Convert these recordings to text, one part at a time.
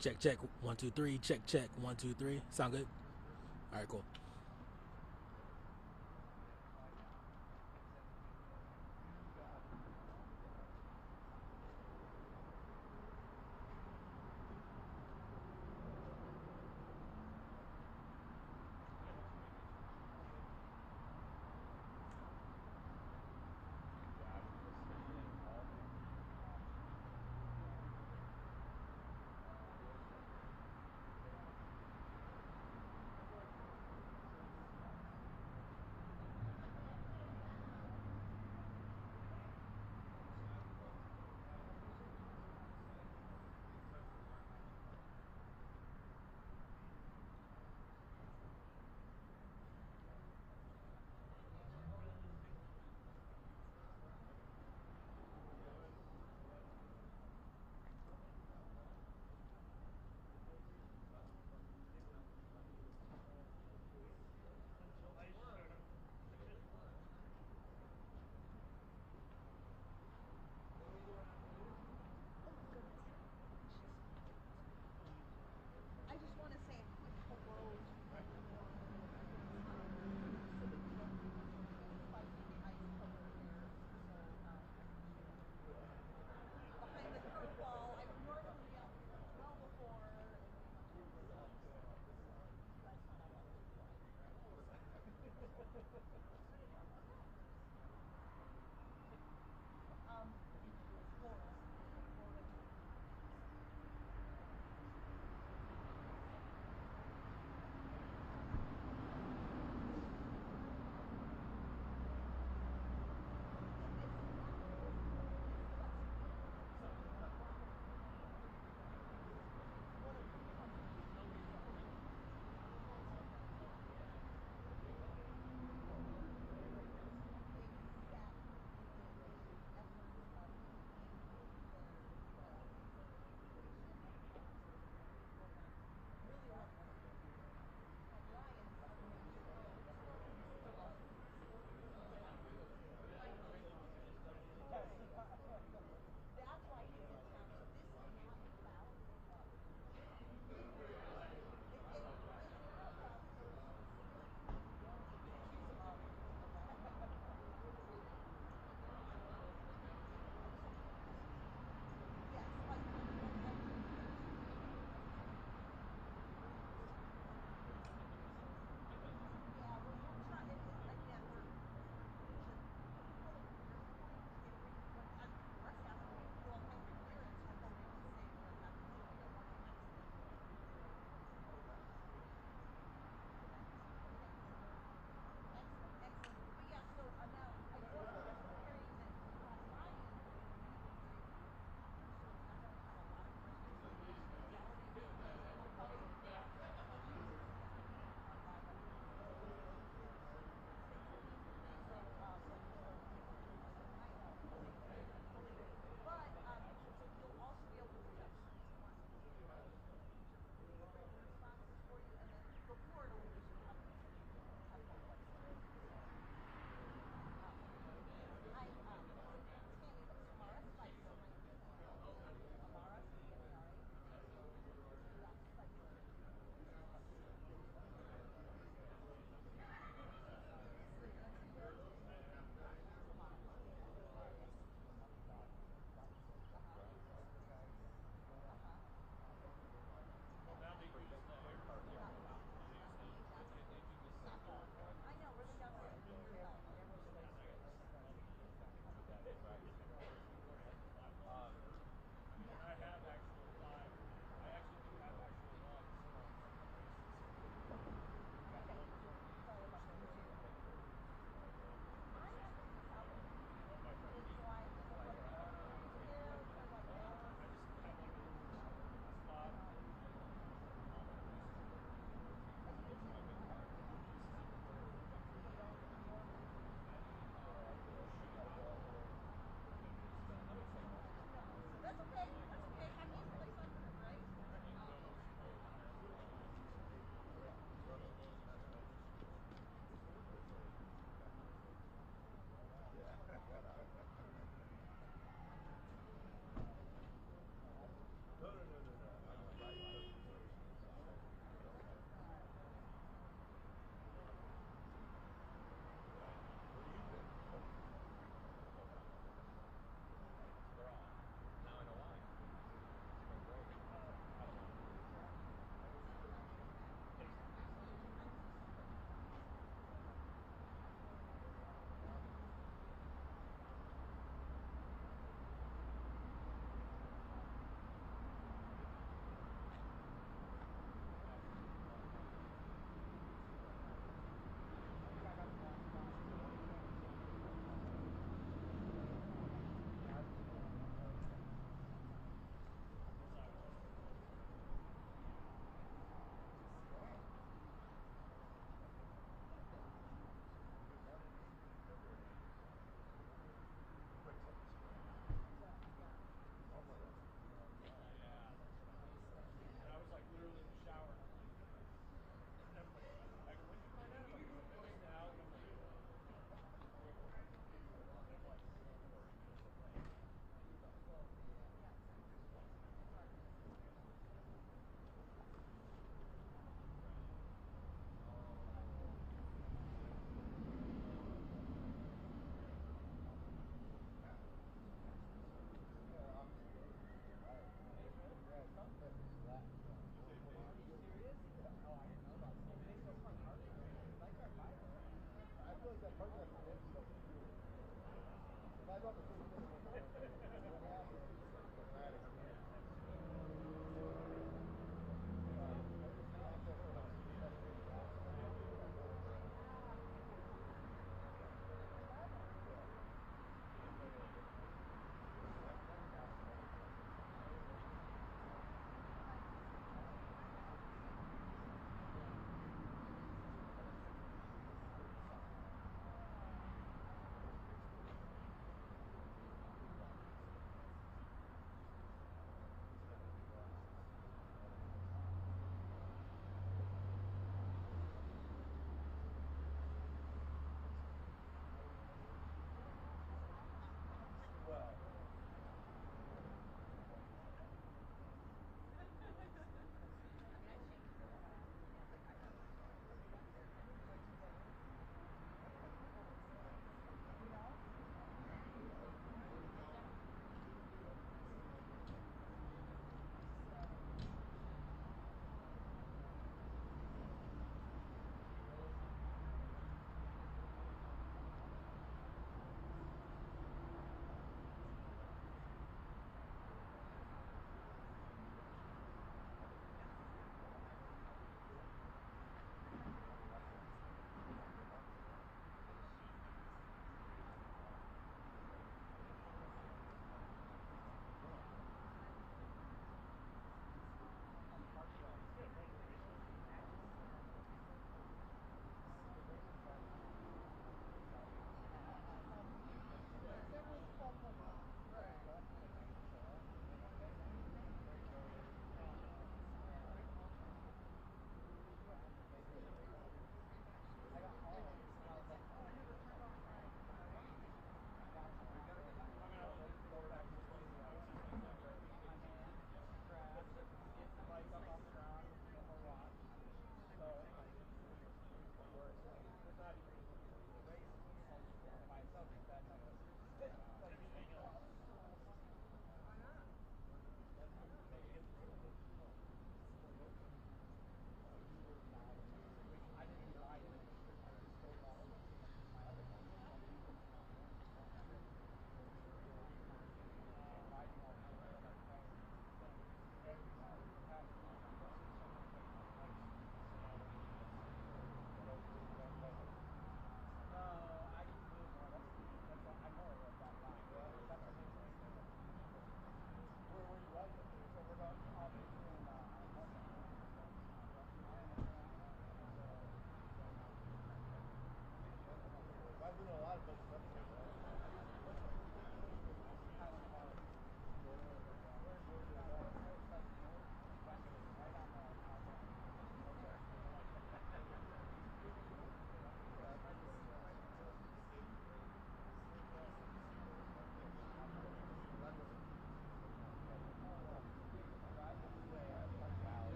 Check, check. 1, 2, 3. Check, check. 1, 2, 3. Sound good? All right, cool.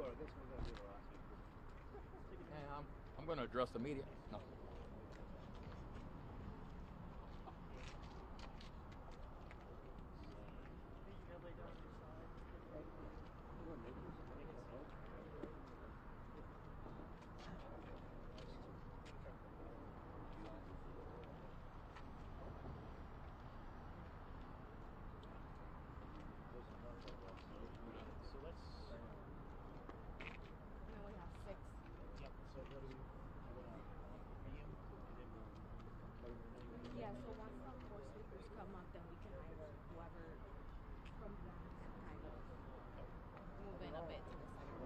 I guess we're gonna do the last week. And I'm going to address the media. No. Yeah, so once some more speakers come up, then we can hire whoever from them and kind of move in a bit to the center.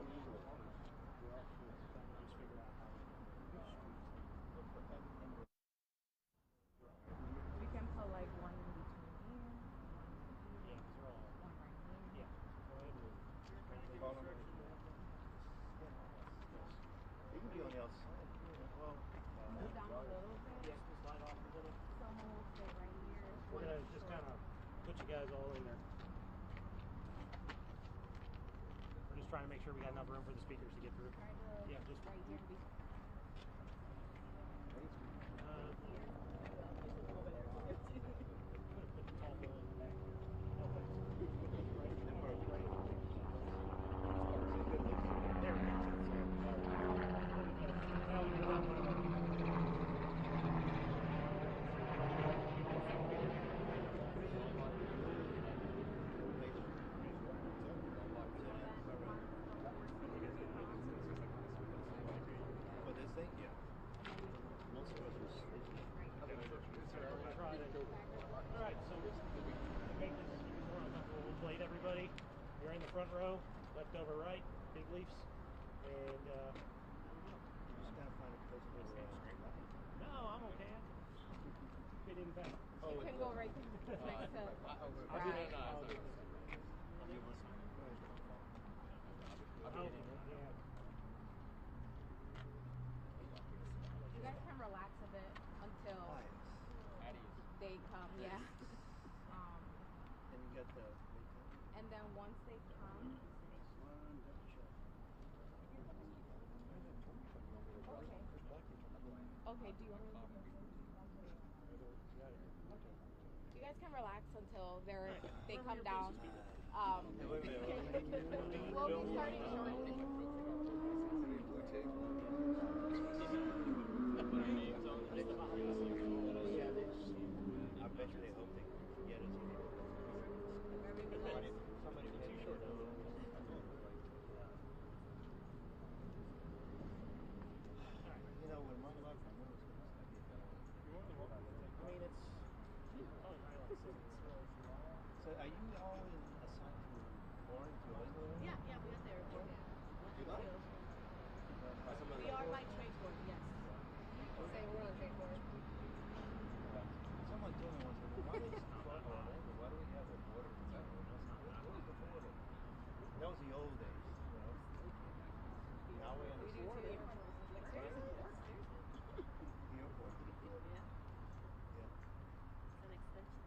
We can put like one in between here, one right here. You can be on the outside. Well, Move down a little bit. Slide off a little. Someone will stay right here. We're gonna just kind of put you guys all in there. We're just trying to make sure we got enough room for the speakers to get through. Yeah, just right here. Put the tall bill in the back. There we go. For this thing, yeah. Most of us are sleeping. Alright, so just make this more uncomfortable. We'll plate everybody. You're in the front row, left over right, big leaves. And You just gotta find a place to stand straight. no, I'm okay. I can fit in back. You can go right next to I'll do that. I'll do this. You guys can relax a bit until they come, yeah. And you got the... And then once they come, okay, do you want to you guys can relax until they come down. We'll be starting shortly. I bet you they hope they can get us here. Somebody was too short. You know, when Mom left, I knew it was going to I mean, it's... So are you always assigned to foreign to Venezuela? Yeah, we got the airport. You love it? We are like transport, yes. Say we're on transport. Someone told me once, why do they why do we have a border protector? What is the border? That was the old days, you know. Now we understand. Seriously. The airport is the border. Yeah. Yeah. It's an extension.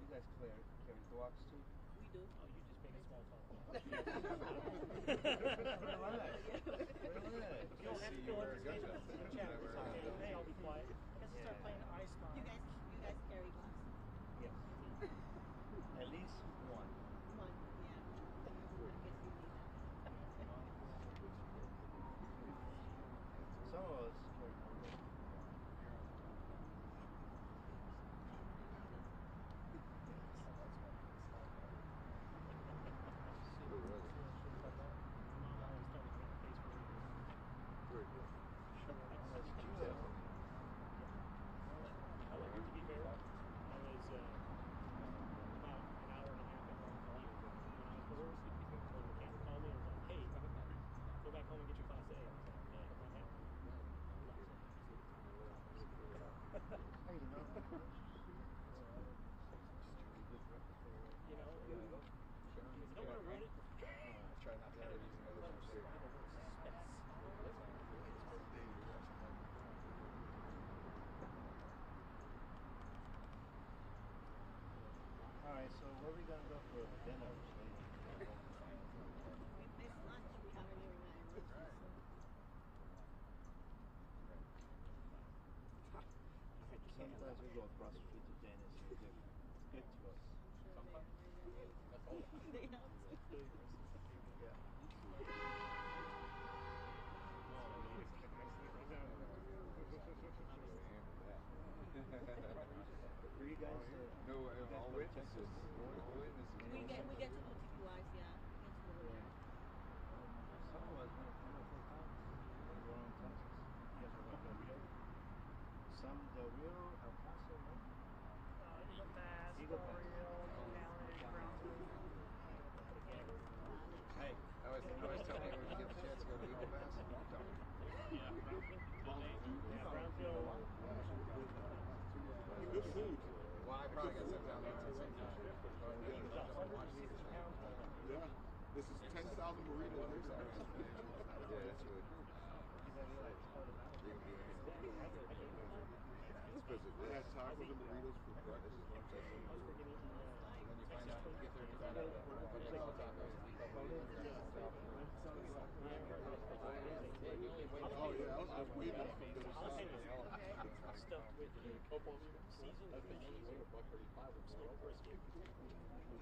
You guys carry dogs too? We do. Oh, you just make a small talk. Relax. Relax. You don't have to fill up the space with chat. It's okay. Hey, I'll be quiet. Let's start playing I Spy. You guys carry gloves? Yes. At least one. One, yeah. I guess you need that. Some of us carry more than one. Sometimes we go across the street to Dennis and they give to us. Sometimes. That's all. Yeah. For you guys, No, all witnesses. We get to do TPYs, yeah. We get to do it. some of us went 3 or 4 times when we were in Texas. You guys were like Del Rio? Some Del Rio, El Paso, no? Eagle Pass, Eagle Pass. Brownsville. Hey, I always tell people when you get the chance to go to Eagle Pass, don't. Yeah, Brownsville. Good food. Well, I probably got sent down there at the same time. Yeah. This is 10,000 burritos. Yeah, that's really cool. They had tacos and burritos for breakfast, lunch, and dinner. And then you find out, you get there and you find out what they call tacos. Oh, yeah, I was way back from the south. Stuff with seasoned cheese and smoked brisket.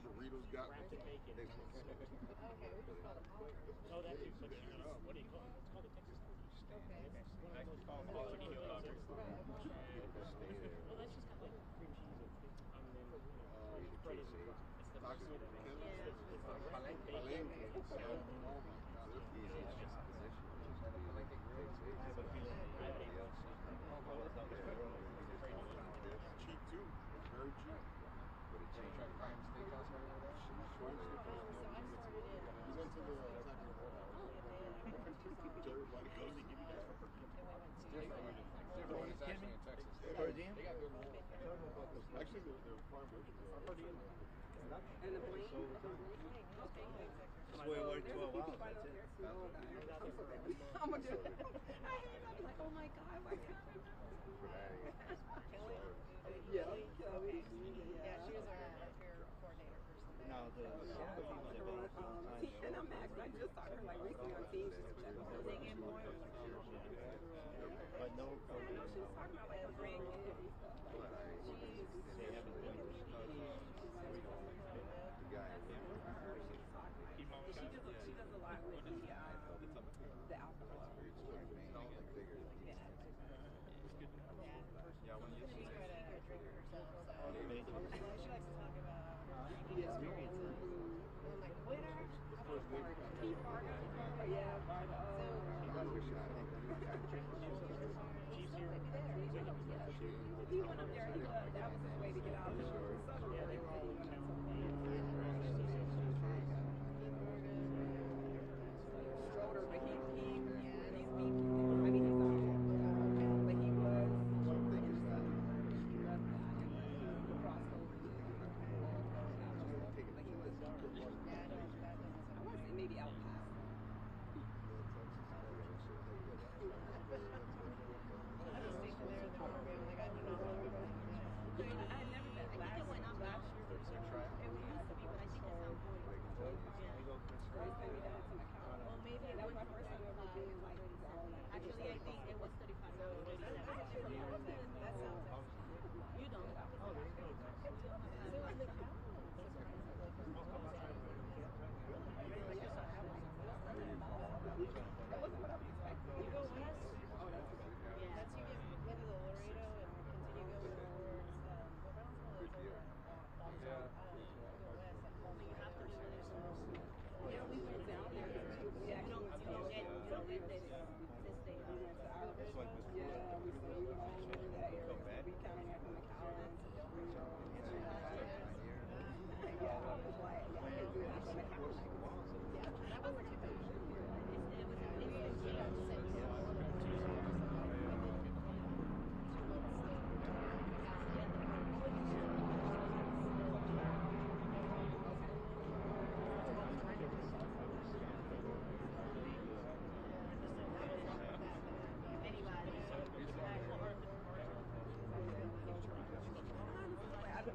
The burritos got me. Wrapped in bacon. Oh, that too. But what do you call it? It's called a Texas turkey. One of those called well, that's just got like cream cheese and then bread is Tacos. Palenque. Palenque. Oh, my God. They're Easy, it's just position. Palenque grill. I have a feeling Everybody else. cheap, too. It's very cheap. But it's cheap. Try to find steakhouse or whatever that shit. We went to the taco. Jerry White Coast. It's different when it's actually in Texas. Per diem? They got good rules. Actually, they're far burgers. And the plane? That's where we worked 12 hours, that's it. I'm gonna do it. I hate it. I'm like, oh my God, why can't I remember? Yeah, she was our coordinator for something. No, the soccer team was available for a long time. And I'm actually, I just saw her like recently on TV. She was like, They get more. But no, I know she was talking about like her grandkids and stuff like that. they haven't been. The guy. She does a lot with the alcohol. Yeah, when you She's quite a drinker herself, so Amazing. she likes to talk about her drinking experiences. And I'm like, quitter? Key Fargo? Yeah, Fargo. Cheese here. He went up there, that was his way to get out of the southern Yeah, they were all in town. Schroeder, but he's beefy. I mean, he's not but he was in the rough guy and he crossed over to but he was I want to say maybe El Paso. I was stationed there in the program and I got I had never been I think it went up now. It used to be, but I think it's now going. Well, maybe that was my first time ever being like actually, I think it was 35 now. 37. That sounds You don't. Oh, there you go. so was the cow. That wasn't what I was expecting. You go west. Oh, that's good. Yeah. That's you get into the Laredo and continue going towards Brownsville is over go west like So you have to do this. yeah, we went down there. We actually went to You don't get this day. we went to our yeah, we went all over that area. We kind of went from the Cowlands to Del Rio. Yeah, I was like, yeah, I didn't do that from the Cowlands. Yeah, that was like a good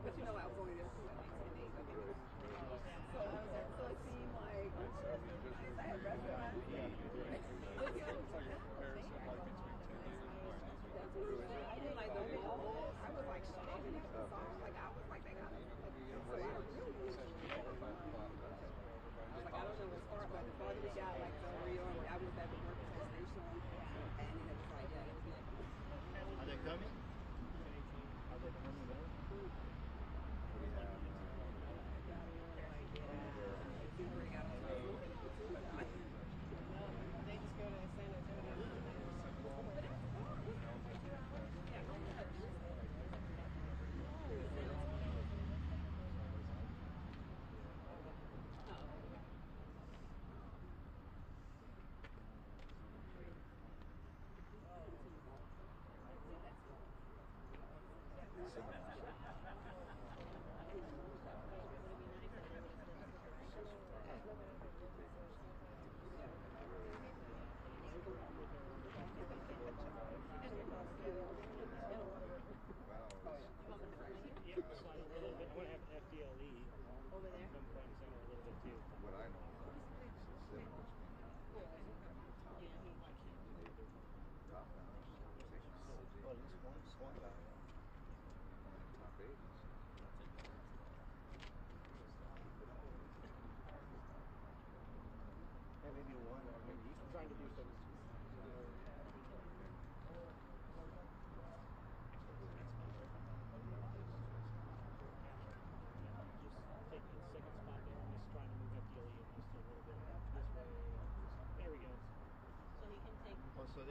but you know, I was only there for like 10 days. I think. So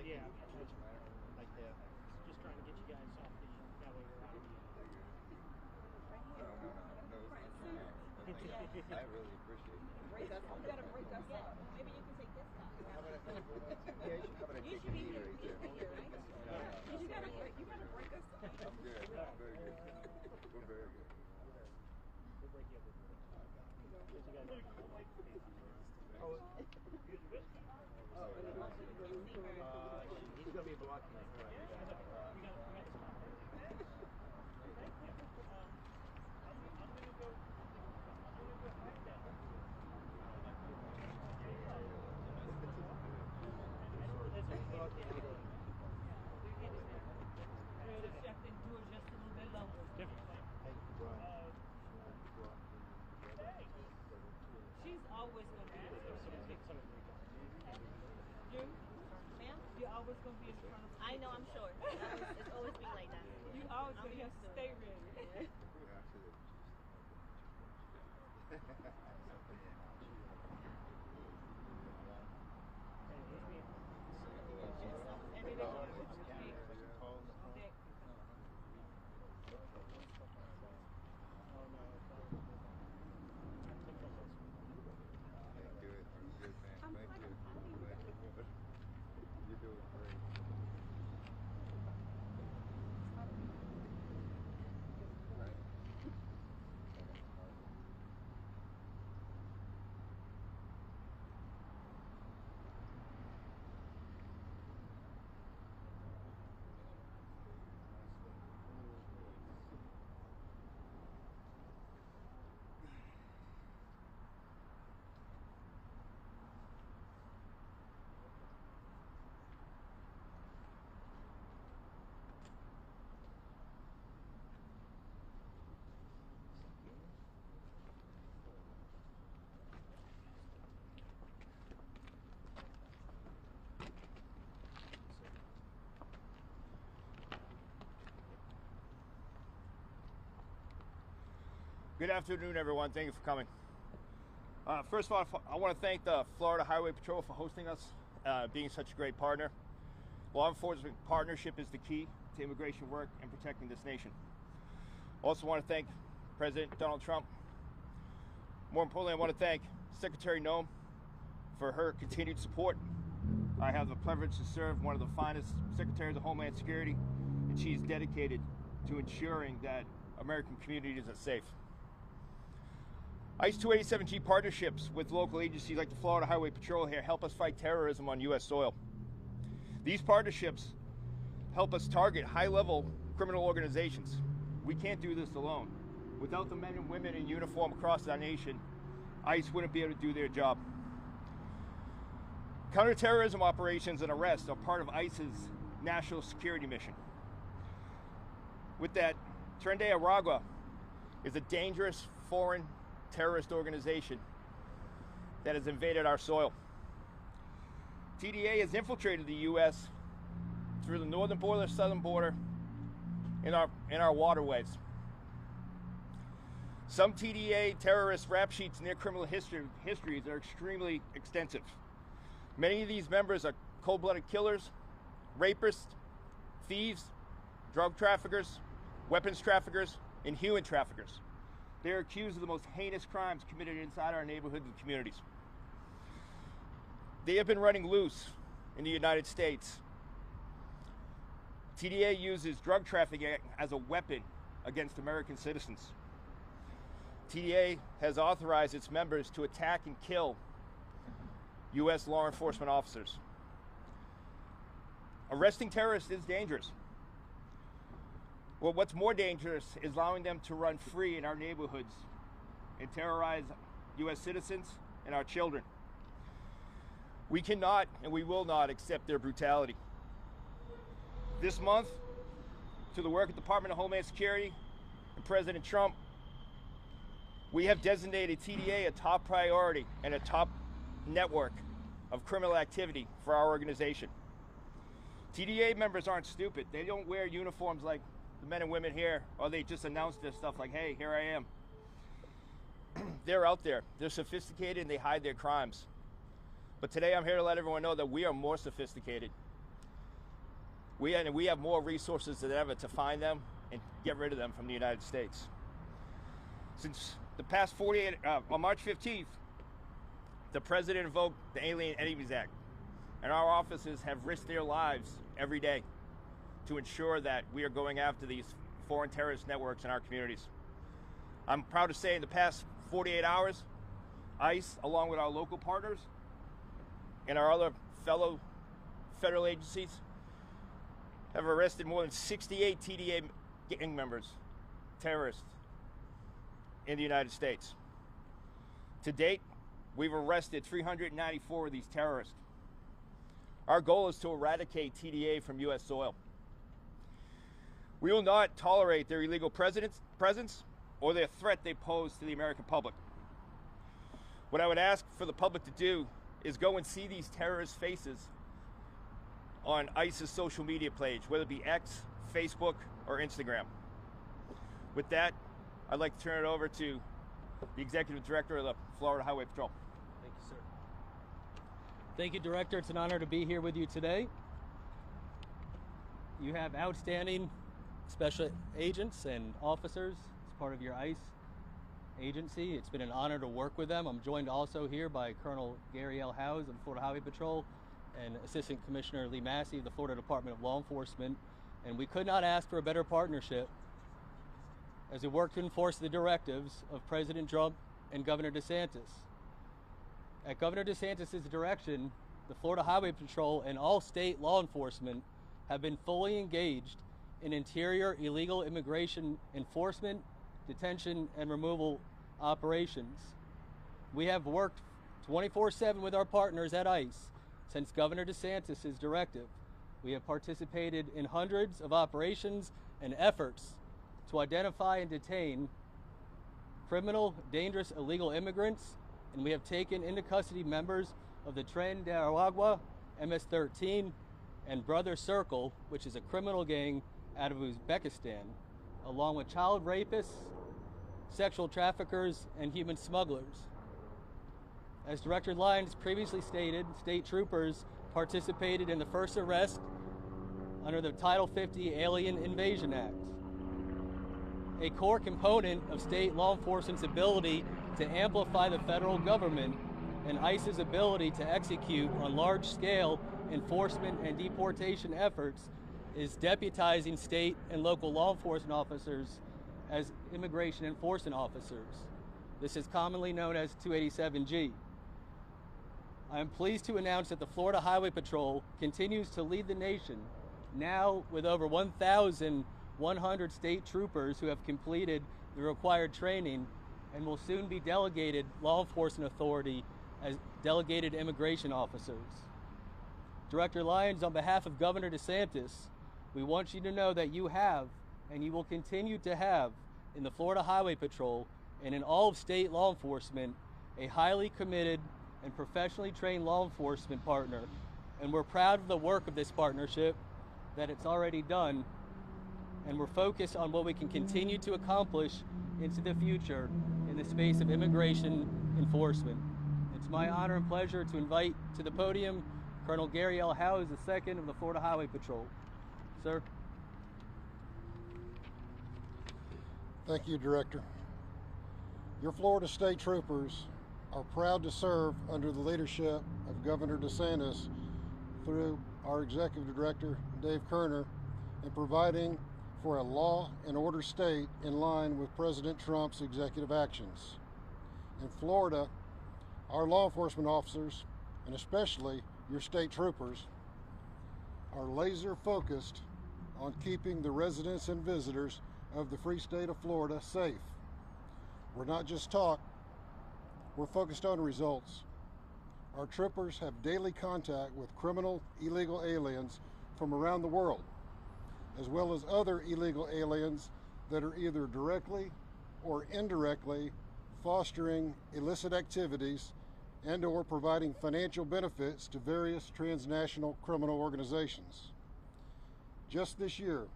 Yeah. Like that. Just trying to get you guys off the, that way we're out of the, No. Thank you. I really appreciate it. Break us. You gotta break us up. Maybe you can take this side. How about I take a knee right there? You gotta break us up. I'm good. I'm very good. We're very good. we'll break you up. Get you guys Oh, he's gonna be blocking it. She's always gonna be in front of you. Ma'am, you're always gonna be in front of I know, I'm sure. It's always been like that. you. Always I'm gonna have used to to stay it. ready. You're doing great. Good afternoon, everyone. Thank you for coming. First of all, I want to thank the Florida Highway Patrol for hosting us, being such a great partner. Law enforcement partnership is the key to immigration work and protecting this nation. Also want to thank President Donald Trump. More importantly, I want to thank Secretary Noem for her continued support. I have the privilege to serve one of the finest Secretaries of Homeland Security, and she's dedicated to ensuring that American communities are safe. ICE 287G partnerships with local agencies like the Florida Highway Patrol here help us fight terrorism on U.S. soil. These partnerships help us target high-level criminal organizations. We can't do this alone. Without the men and women in uniform across our nation, ICE wouldn't be able to do their job. Counterterrorism operations and arrests are part of ICE's national security mission. With that, Tren De Aragua is a dangerous foreign terrorist organization that has invaded our soil. TDA has infiltrated the U.S. through the northern border, southern border, in our waterways. Some TDA terrorist rap sheets and their criminal histories are extremely extensive. Many of these members are cold-blooded killers, rapists, thieves, drug traffickers, weapons traffickers, and human traffickers. They are accused of the most heinous crimes committed inside our neighborhoods and communities. They have been running loose in the United States. TDA uses drug trafficking as a weapon against American citizens. TDA has authorized its members to attack and kill U.S. law enforcement officers. Arresting terrorists is dangerous. Well, what's more dangerous is allowing them to run free in our neighborhoods and terrorize U.S. citizens and our children. We cannot and we will not accept their brutality. This month, to the work of the Department of Homeland Security and President Trump, we have designated TDA a top priority and a top network of criminal activity for our organization. TDA members aren't stupid. They don't wear uniforms like the men and women here, or they just announce their stuff like, hey, here I am. They're out there. They're sophisticated and they hide their crimes. But today I'm here to let everyone know that we are more sophisticated. We have more resources than ever to find them and get rid of them from the United States. Since the past 48, on March 15th, the President invoked the Alien Enemies Act, and our officers have risked their lives every day to ensure that we are going after these foreign terrorist networks in our communities. I'm proud to say in the past 48 hours, ICE, along with our local partners and our other fellow federal agencies, have arrested more than 68 TDA gang members, terrorists, in the United States. To date, we've arrested 394 of these terrorists. Our goal is to eradicate TDA from U.S. soil. We will not tolerate their illegal presence or their threat they pose to the American public. What I would ask for the public to do is go and see these terrorist faces on ICE's social media page, whether it be X, Facebook, or Instagram. With that, I'd like to turn it over to the Executive Director of the Florida Highway Patrol. Thank you, sir. Thank you, Director. It's an honor to be here with you today. You have outstanding special agents and officers as part of your ICE agency. It's been an honor to work with them. I'm joined also here by Colonel Gary L. Howes of the Florida Highway Patrol and Assistant Commissioner Lee Massey of the Florida Department of Law Enforcement. And we could not ask for a better partnership as we work to enforce the directives of President Trump and Governor DeSantis. At Governor DeSantis' direction, the Florida Highway Patrol and all state law enforcement have been fully engaged in interior illegal immigration enforcement, detention, and removal operations. We have worked 24/7 with our partners at ICE since Governor DeSantis' directive. We have participated in hundreds of operations and efforts to identify and detain criminal, dangerous, illegal immigrants, and we have taken into custody members of the Tren De Aragua, MS-13, and Brother Circle, which is a criminal gang out of Uzbekistan, along with child rapists, sexual traffickers, and human smugglers. As Director Lyons previously stated, state troopers participated in the first arrest under the Title 50 Alien Invasion Act. A core component of state law enforcement's ability to amplify the federal government and ICE's ability to execute on large-scale enforcement and deportation efforts is deputizing state and local law enforcement officers as immigration enforcement officers. This is commonly known as 287G. I am pleased to announce that the Florida Highway Patrol continues to lead the nation, now with over 1,100 state troopers who have completed the required training and will soon be delegated law enforcement authority as delegated immigration officers. Director Lyons, on behalf of Governor DeSantis, we want you to know that you have and you will continue to have in the Florida Highway Patrol and in all of state law enforcement a highly committed and professionally trained law enforcement partner, and we're proud of the work of this partnership, that it's already done, and we're focused on what we can continue to accomplish into the future in the space of immigration enforcement. It's my honor and pleasure to invite to the podium Colonel Gary L. Howes, II of the Florida Highway Patrol. Sir. Thank you, Director. Your Florida State Troopers are proud to serve under the leadership of Governor DeSantis through our Executive Director, Dave Kerner, in providing for a law and order state in line with President Trump's executive actions. In Florida, our law enforcement officers, and especially your state troopers, are laser focused on keeping the residents and visitors of the free state of Florida safe. We're not just talk, we're focused on results. Our troopers have daily contact with criminal illegal aliens from around the world, as well as other illegal aliens that are either directly or indirectly fostering illicit activities and or providing financial benefits to various transnational criminal organizations. Just this year,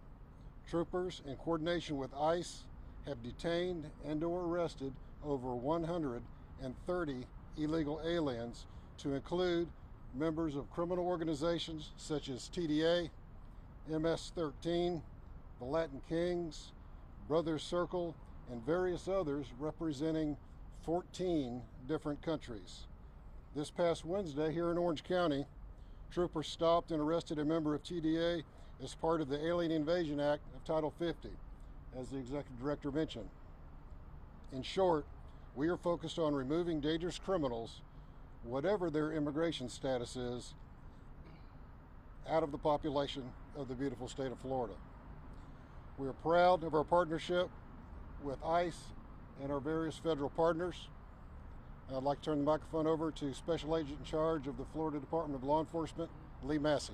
troopers in coordination with ICE have detained and or arrested over 130 illegal aliens, to include members of criminal organizations such as TDA, MS-13, the Latin Kings, Brothers Circle, and various others representing 14 different countries. This past Wednesday here in Orange County, troopers stopped and arrested a member of TDA as part of the Alien Invasion Act of Title 50, as the Executive Director mentioned. In short, we are focused on removing dangerous criminals, whatever their immigration status is, out of the population of the beautiful state of Florida. We are proud of our partnership with ICE and our various federal partners. I'd like to turn the microphone over to Special Agent in charge of the Florida Department of Law Enforcement, Lee Massey.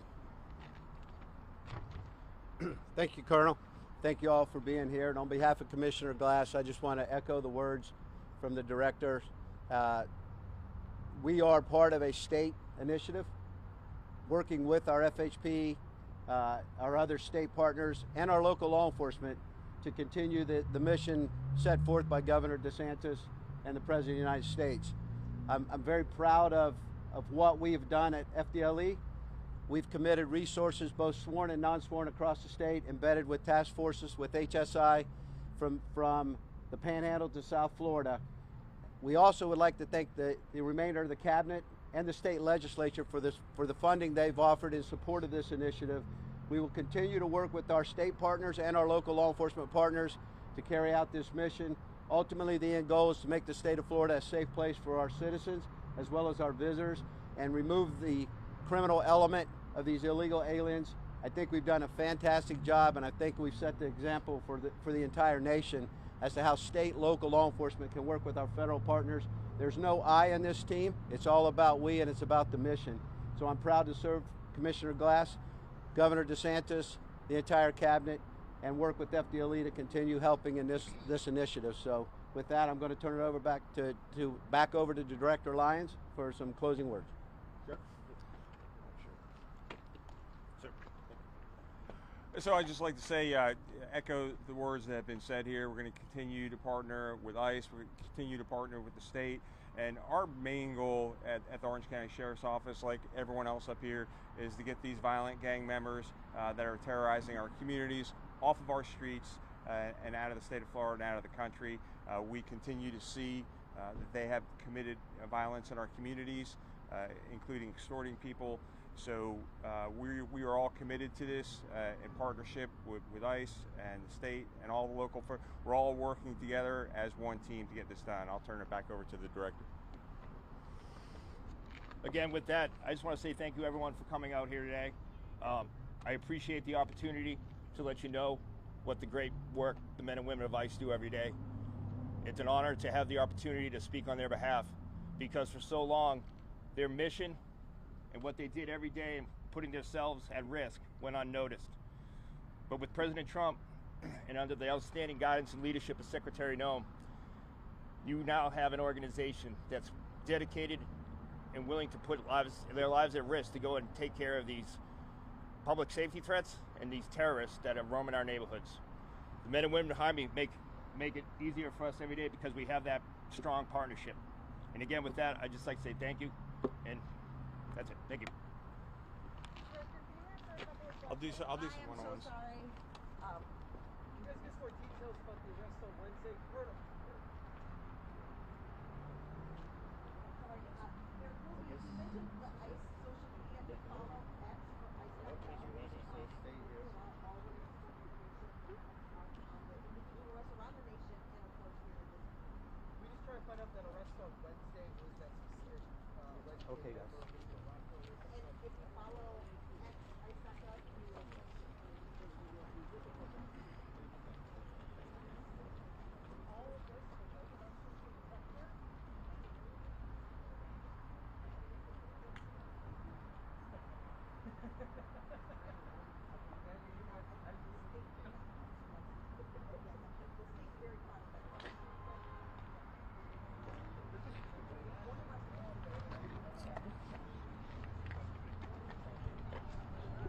Thank you, Colonel. Thank you all for being here. And on behalf of Commissioner Glass, I just want to echo the words from the Director. We are part of a state initiative working with our FHP, our other state partners, and our local law enforcement to continue the mission set forth by Governor DeSantis and the President of the United States. I'm very proud of what we've done at FDLE. We've committed resources, both sworn and non-sworn, across the state, embedded with task forces with HSI from the Panhandle to South Florida. We also would like to thank the remainder of the Cabinet and the state legislature for the funding they've offered in support of this initiative. We will continue to work with our state partners and our local law enforcement partners to carry out this mission. Ultimately, the end goal is to make the state of Florida a safe place for our citizens as well as our visitors and remove the criminal element of these illegal aliens. I think we've done a fantastic job, and I think we've set the example for the entire nation as to how state, local law enforcement can work with our federal partners. There's no I in this team. It's all about we, and it's about the mission. So I'm proud to serve Commissioner Glass, Governor DeSantis, the entire Cabinet, and work with FDLE to continue helping in this initiative. So with that, I'm going to turn it over back over to Director Lyons for some closing words. Sure. So I'd just like to say, echo the words that have been said here. We're going to continue to partner with ICE. We're going to continue to partner with the state. And our main goal at the Orange County Sheriff's Office, like everyone else up here, is to get these violent gang members that are terrorizing our communities off of our streets and out of the state of Florida and out of the country. We continue to see that they have committed violence in our communities, including extorting people. So we are all committed to this in partnership with ICE and the state and all the local. We're all working together as one team to get this done. I'll turn it back over to the Director. Again, with that, I just want to say thank you everyone for coming out here today. I appreciate the opportunity to let you know what the great work the men and women of ICE do every day. It's an honor to have the opportunity to speak on their behalf, because for so long, their mission and what they did every day in putting themselves at risk went unnoticed. But with President Trump and under the outstanding guidance and leadership of Secretary Noem, you now have an organization that's dedicated and willing to put their lives at risk to go and take care of these public safety threats and these terrorists that are roaming our neighborhoods. The men and women behind me make it easier for us every day because we have that strong partnership. And again, with that, I'd just like to say thank you, and that's it. Thank you. I'll do some one-on-ones. So sorry. You guys get more details about the arrest on Wednesday? Colonel. Find out that arrest on Wednesday was that specific Okay, guys. And if you follow ICE.gov, you will